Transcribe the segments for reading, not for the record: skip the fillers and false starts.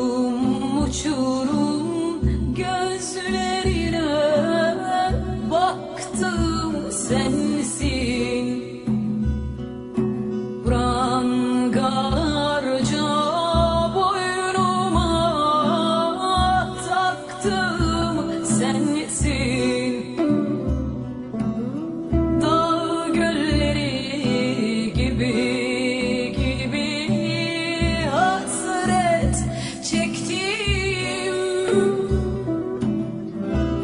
uçurum uçurum gözlerine baktım sensin. Prangalarca boynuma taktım sensin. Dağ gölleri gibi hasret çektim.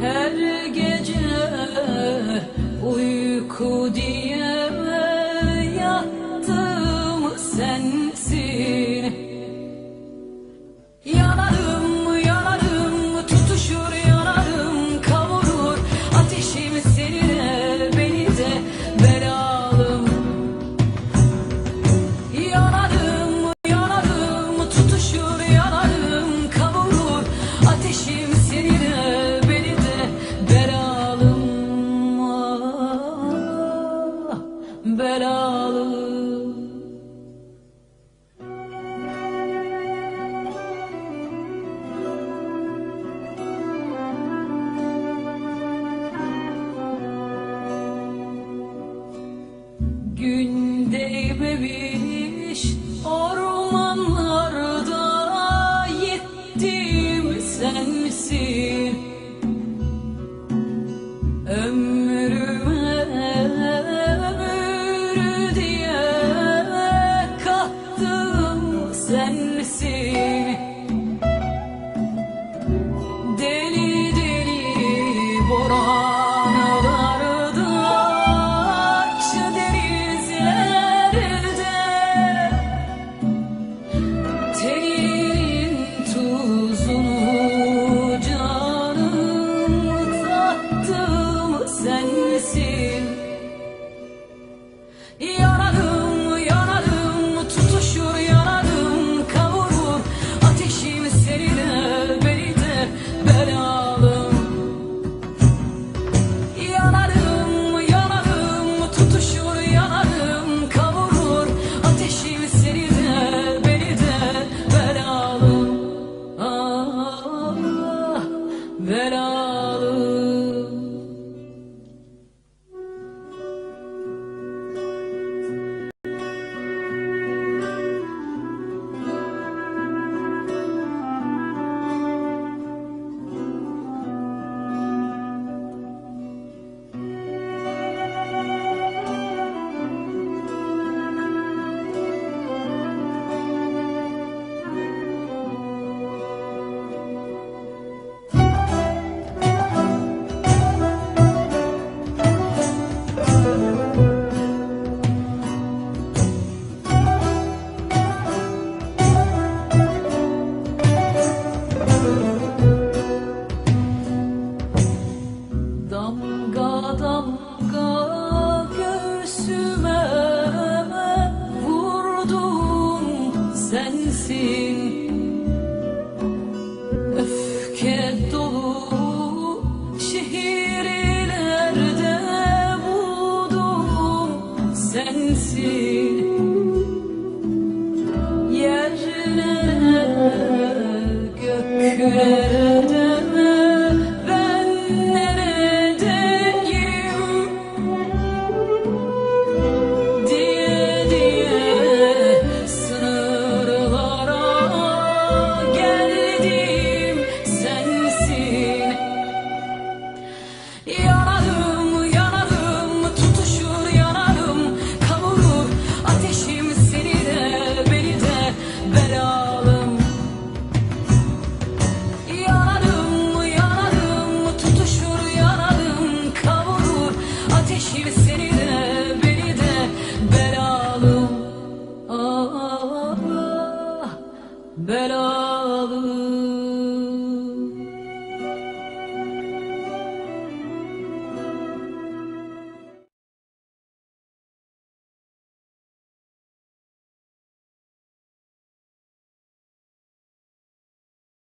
Her gece uyku diye yattım sensin. Yanarım yanarım tutuşur yanarım kavurur ateşim seninle beni de belalım. Yanarım yanarım tutuşur yanarım kavurur ateşim seninle beni de belalım. Ah, belalım. Gün değmemiş ormanlarda yettim sensin. Ömrüme ömür diye kattım sensin. Deli deli boranlarda akça denizlerde tenin tuzunu canım tattım sensin. Yanarım yanarım tutuşur yanarım kavurur ateşim seninle beni de belalım. Yanarım yanarım tutuşur yanarım kavurur ateşim seninle beni de belalım. Ah, belalım. Damga damga göğsüme vurdun sensin. Öfke dolu şehirlerde buldum sensin. Yerlere göklere ben neredeyim diye diye sınırlara geldim sensin. Yanarım yanarım tutuşur yanarım kavurur ateşim seninle beni de belalım. Yanarım yanarım tutuşur yanarım kavurur ateşim seninle beni de belalım. Ah, belalım.